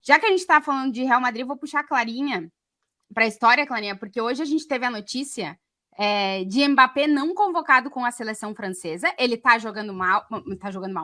Já que a gente está falando de Real Madrid, vou puxar a Clarinha para a história, Clarinha, porque hoje a gente teve a notícia de Mbappé não convocado com a seleção francesa. Ele tá jogando mal.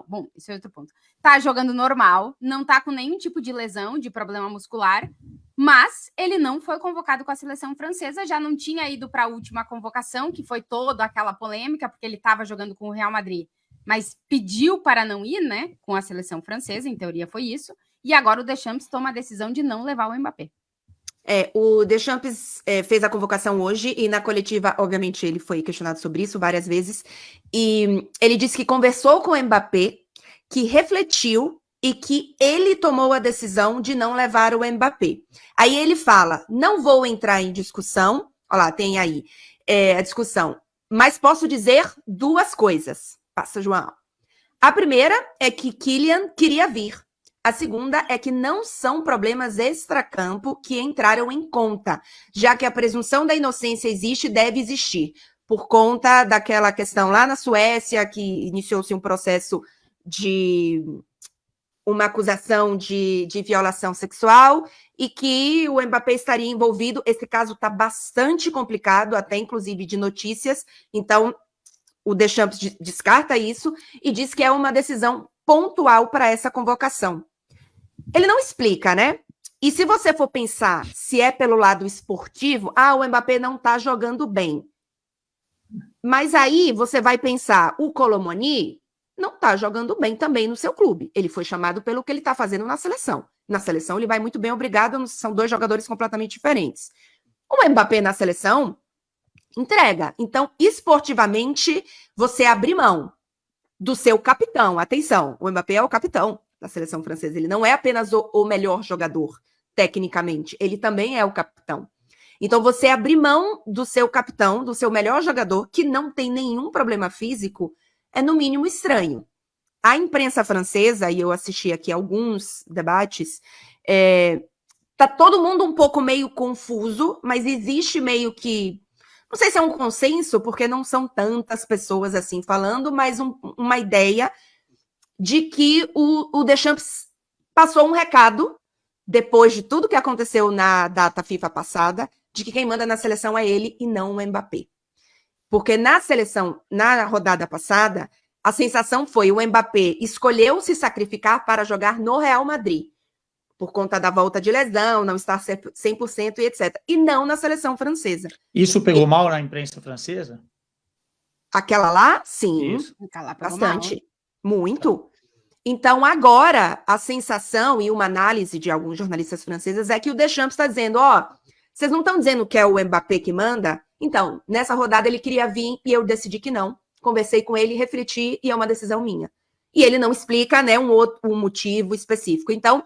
Bom, isso é outro ponto. Tá jogando normal, não tá com nenhum tipo de lesão, de problema muscular, mas ele não foi convocado com a seleção francesa, já não tinha ido para a última convocação, que foi toda aquela polêmica, porque ele estava jogando com o Real Madrid, mas pediu para não ir, né, com a seleção francesa, em teoria foi isso, e agora o Deschamps toma a decisão de não levar o Mbappé. O Deschamps fez a convocação hoje e na coletiva, obviamente, ele foi questionado sobre isso várias vezes. E ele disse que conversou com o Mbappé, que refletiu e que ele tomou a decisão de não levar o Mbappé. Aí ele fala, não vou entrar em discussão, olha lá, tem aí a discussão, mas posso dizer duas coisas. Passa, João. A primeira é que Kylian queria vir. A segunda é que não são problemas extracampo que entraram em conta, já que a presunção da inocência existe e deve existir, por conta daquela questão lá na Suécia, que iniciou-se um processo de uma acusação de violação sexual e que o Mbappé estaria envolvido. Esse caso está bastante complicado, até inclusive de notícias, então o Deschamps descarta isso e diz que é uma decisão pontual para essa convocação. Ele não explica, né? E se você for pensar se é pelo lado esportivo, o Mbappé não tá jogando bem. Mas aí você vai pensar, o Colomoni não tá jogando bem também no seu clube. Ele foi chamado pelo que ele tá fazendo na seleção. Na seleção ele vai muito bem, obrigado, são dois jogadores completamente diferentes. O Mbappé na seleção entrega. Então, esportivamente, você abre mão do seu capitão. Atenção, o Mbappé é o capitão da seleção francesa. Ele não é apenas o melhor jogador, tecnicamente. Ele também é o capitão. Então, você abrir mão do seu capitão, do seu melhor jogador, que não tem nenhum problema físico, é no mínimo estranho. A imprensa francesa, e eu assisti aqui alguns debates, tá todo mundo um pouco meio confuso, mas existe meio que, não sei se é um consenso, porque não são tantas pessoas assim falando, mas uma ideia de que o Deschamps passou um recado, depois de tudo que aconteceu na data FIFA passada, de que quem manda na seleção é ele e não o Mbappé. Porque na seleção, na rodada passada, a sensação foi o Mbappé escolheu se sacrificar para jogar no Real Madrid, por conta da volta de lesão, não estar 100% e etc. E não na seleção francesa. Isso pegou mal na imprensa francesa? Aquela lá, sim, bastante, muito. Então, agora, a sensação e uma análise de alguns jornalistas franceses é que o Deschamps está dizendo, vocês não estão dizendo que é o Mbappé que manda? Então, nessa rodada ele queria vir e eu decidi que não. Conversei com ele, refleti e é uma decisão minha. E ele não explica, né, um motivo específico. Então,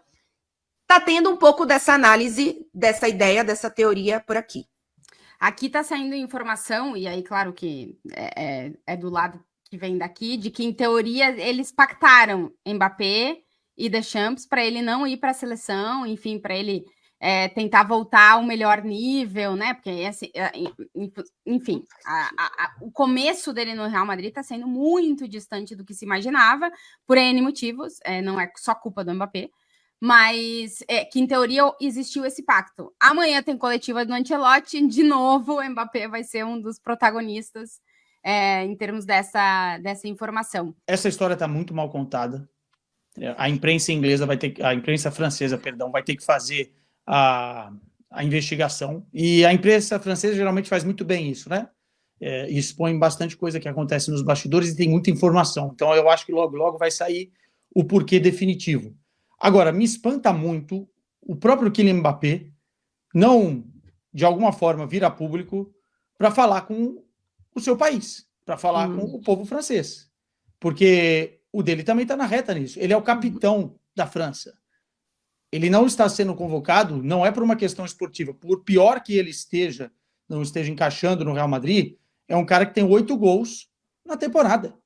tá tendo um pouco dessa análise, dessa ideia, dessa teoria por aqui. Aqui tá saindo informação, e aí, claro que é do lado que vem daqui, de que, em teoria, eles pactaram Mbappé e Deschamps para ele não ir para a seleção, enfim, para ele tentar voltar ao melhor nível, né? Porque, enfim, o começo dele no Real Madrid está sendo muito distante do que se imaginava, por N motivos, não é só culpa do Mbappé, mas que, em teoria, existiu esse pacto. Amanhã tem coletiva do Ancelotti, de novo, o Mbappé vai ser um dos protagonistas em termos dessa informação. Essa história está muito mal contada. A imprensa inglesa a imprensa francesa, perdão, vai ter que fazer a investigação. E a imprensa francesa geralmente faz muito bem isso, né? Expõe bastante coisa que acontece nos bastidores e tem muita informação. Então, eu acho que logo vai sair o porquê definitivo. Agora, me espanta muito o próprio Kylian Mbappé não, de alguma forma, vir a público para falar com o seu país, para falar com o povo francês. Porque o dele também está na reta nisso. Ele é o capitão da França. Ele não está sendo convocado, não é por uma questão esportiva. Por pior que ele não esteja encaixando no Real Madrid, é um cara que tem 8 gols na temporada.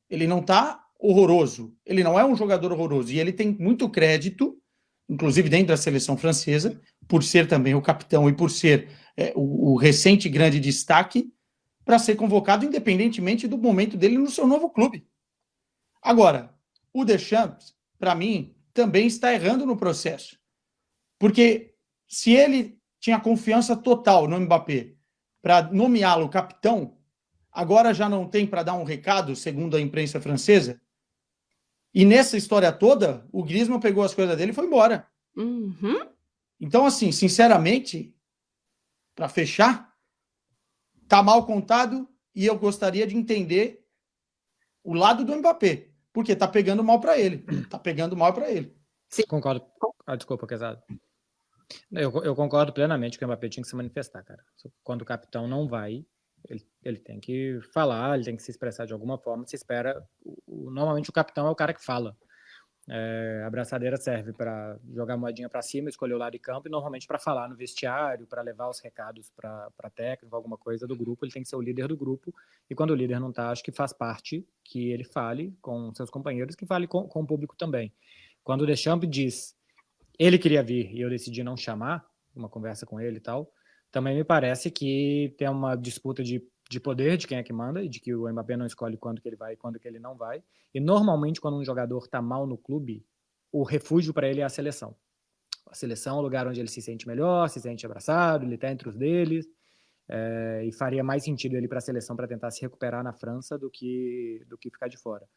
Ele não está horroroso. Ele não é um jogador horroroso. E ele tem muito crédito, inclusive dentro da seleção francesa, por ser também o capitão e por ser o recente grande destaque, para ser convocado independentemente do momento dele no seu novo clube. Agora, o Deschamps, para mim, também está errando no processo. Porque se ele tinha confiança total no Mbappé para nomeá-lo capitão, agora já não tem para dar um recado, segundo a imprensa francesa. E nessa história toda, o Griezmann pegou as coisas dele e foi embora. Uhum. Então, assim, sinceramente, para fechar, tá mal contado e eu gostaria de entender o lado do Mbappé, porque tá pegando mal para ele. Tá pegando mal para ele. Concordo. Desculpa, Quezado. Eu concordo plenamente que o Mbappé tinha que se manifestar, cara. Quando o capitão não vai, ele tem que falar, ele tem que se expressar de alguma forma. Se espera. Normalmente o capitão é o cara que fala. A abraçadeira serve para jogar a moedinha para cima, escolher o lado de campo e normalmente para falar no vestiário, para levar os recados para técnico, alguma coisa do grupo. Ele tem que ser o líder do grupo. E quando o líder não está, acho que faz parte que ele fale com seus companheiros, que fale com o público também. Quando o Deschamps diz ele queria vir e eu decidi não chamar, uma conversa com ele e tal, também me parece que tem uma disputa de poder de quem é que manda e de que o Mbappé não escolhe quando que ele vai e quando que ele não vai. E normalmente quando um jogador está mal no clube, o refúgio para ele é a seleção. A seleção é o lugar onde ele se sente melhor, se sente abraçado, ele está entre os deles, e faria mais sentido ele ir para a seleção para tentar se recuperar na França do que ficar de fora.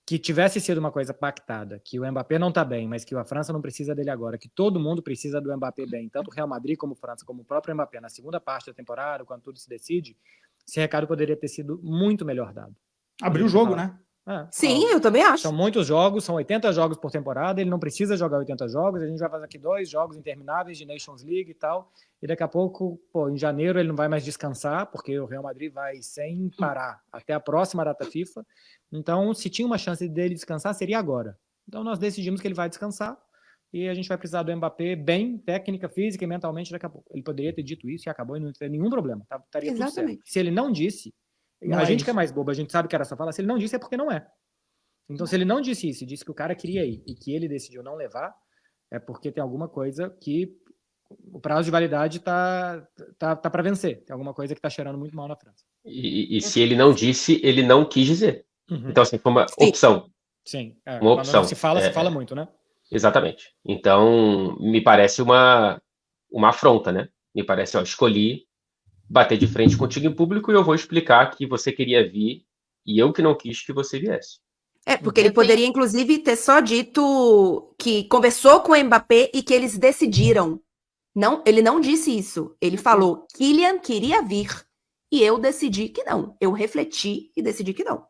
Que tivesse sido uma coisa pactada, que o Mbappé não está bem, mas que a França não precisa dele agora, que todo mundo precisa do Mbappé bem, tanto o Real Madrid como a França, como o próprio Mbappé, na segunda parte da temporada, quando tudo se decide, esse recado poderia ter sido muito melhor dado. Abriu o jogo, né? Sim, eu também acho. São muitos jogos, são 80 jogos por temporada, ele não precisa jogar 80 jogos, a gente vai fazer aqui 2 jogos intermináveis de Nations League e tal, e daqui a pouco, em janeiro ele não vai mais descansar, porque o Real Madrid vai sem parar até a próxima data FIFA, então se tinha uma chance dele descansar, seria agora. Então nós decidimos que ele vai descansar, e a gente vai precisar do Mbappé bem, técnica, física e mentalmente daqui a pouco. Ele poderia ter dito isso e acabou e não teria nenhum problema, estaria tudo certo. Se ele não disse, a gente que é mais bobo, a gente sabe que era só falar, se ele não disse é porque não é. Então, se ele não disse isso, disse que o cara queria ir e que ele decidiu não levar, é porque tem alguma coisa que o prazo de validade tá para vencer. Tem alguma coisa que tá cheirando muito mal na França. E se ele não disse, ele não quis dizer. Uhum. Então, assim, foi uma opção. Sim, uma opção. Quando se fala muito, né? Exatamente. Então, me parece uma afronta, né? Me parece, escolhi bater de frente contigo em público e eu vou explicar que você queria vir e eu que não quis que você viesse. Porque ele poderia, inclusive, ter só dito que conversou com o Mbappé e que eles decidiram. Não, ele não disse isso. Ele falou, Kylian queria vir e eu decidi que não. Eu refleti e decidi que não.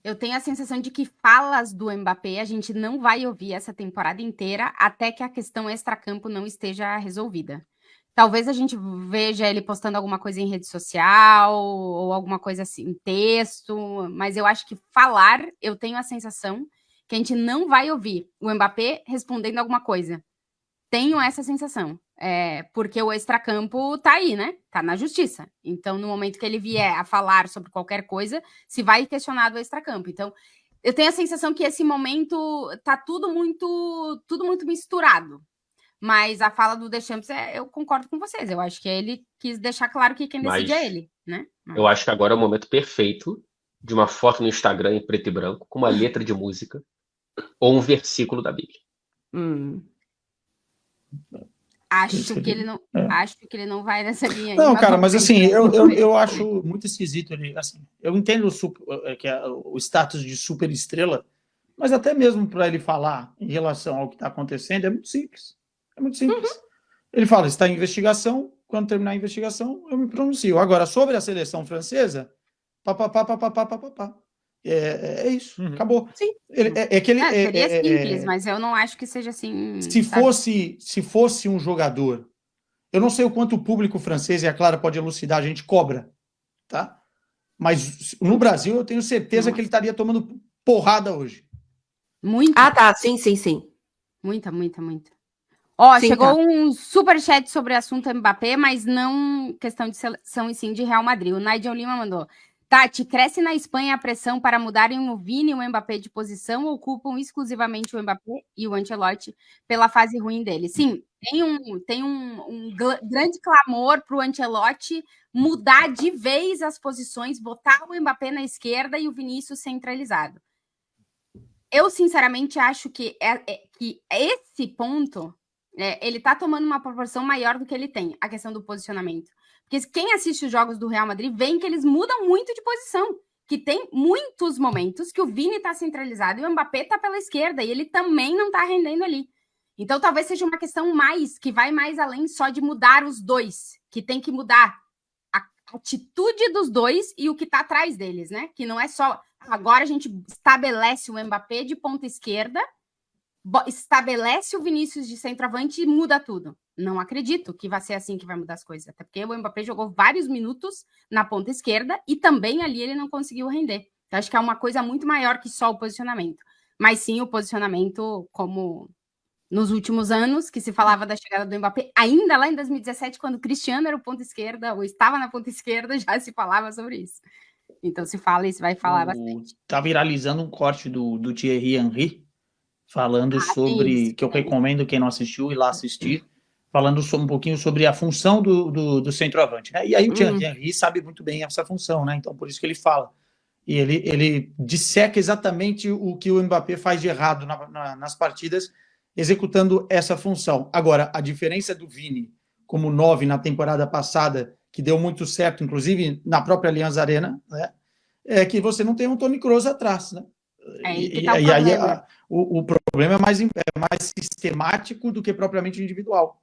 Eu tenho a sensação de que falas do Mbappé a gente não vai ouvir essa temporada inteira até que a questão extracampo não esteja resolvida. Talvez a gente veja ele postando alguma coisa em rede social ou alguma coisa assim, em texto, mas eu acho que falar, eu tenho a sensação que a gente não vai ouvir o Mbappé respondendo alguma coisa. Tenho essa sensação, porque o extracampo tá aí, né? Tá na justiça. Então, no momento que ele vier a falar sobre qualquer coisa, se vai questionar do extracampo. Então, eu tenho a sensação que esse momento tá tudo muito misturado. Mas a fala do Deschamps, eu concordo com vocês. Eu acho que ele quis deixar claro que quem decide é ele, né? Eu acho que agora é o momento perfeito de uma foto no Instagram em preto e branco, com uma letra de música ou um versículo da Bíblia. Acho que ele não vai nessa linha aí. Não, cara, mas assim, eu acho muito esquisito ele. Assim, eu entendo que é o status de superestrela, mas até mesmo para ele falar em relação ao que está acontecendo é muito simples. É muito simples. Ele fala, está em investigação, quando terminar a investigação, eu me pronuncio. Agora, sobre a seleção francesa, é isso, acabou. Sim. Seria simples, mas eu não acho que seja assim. Se fosse um jogador, eu não sei o quanto o público francês, e a Clara pode elucidar, a gente cobra, tá? Mas no Brasil, eu tenho certeza que ele estaria tomando porrada hoje. Muita. Ah, tá, sim. Muita. Ó, Sim, chegou tá. um superchat sobre o assunto Mbappé, mas não questão de seleção e sim de Real Madrid. O Nigel Lima mandou. Tati, cresce na Espanha a pressão para mudarem o Vini e o Mbappé de posição ou culpam exclusivamente o Mbappé e o Ancelotti pela fase ruim dele? Sim, tem um grande clamor para o Ancelotti mudar de vez as posições, botar o Mbappé na esquerda e o Vinícius centralizado. Eu, sinceramente, acho que esse ponto ele tá tomando uma proporção maior do que ele tem, a questão do posicionamento. Porque quem assiste os jogos do Real Madrid vê que eles mudam muito de posição, que tem muitos momentos que o Vini tá centralizado e o Mbappé tá pela esquerda, e ele também não tá rendendo ali. Então talvez seja uma questão que vai mais além só de mudar os dois, que tem que mudar a atitude dos dois e o que tá atrás deles, né? Que não é só, agora a gente estabelece o Mbappé de ponta esquerda, estabelece o Vinícius de centroavante e muda tudo. Não acredito que vai ser assim que vai mudar as coisas. Até porque o Mbappé jogou vários minutos na ponta esquerda e também ali ele não conseguiu render. Então acho que é uma coisa muito maior que só o posicionamento. Mas sim o posicionamento como nos últimos anos, que se falava da chegada do Mbappé, ainda lá em 2017, quando o Cristiano era o ponta esquerda, ou estava na ponta esquerda, já se falava sobre isso. Então se fala e se vai falar bastante. Tá viralizando um corte do Thierry Henry, falando sobre, isso, que eu recomendo quem não assistiu ir lá assistir, falando um pouquinho sobre a função do centroavante, né? E aí o Thierry Henry sabe muito bem essa função, né? Então por isso que ele fala. E ele disseca exatamente o que o Mbappé faz de errado nas partidas, executando essa função. Agora, a diferença do Vini como 9 na temporada passada, que deu muito certo, inclusive na própria Allianz Arena, né? É que você não tem um Toni Kroos atrás, né? E aí o problema é mais sistemático do que propriamente individual.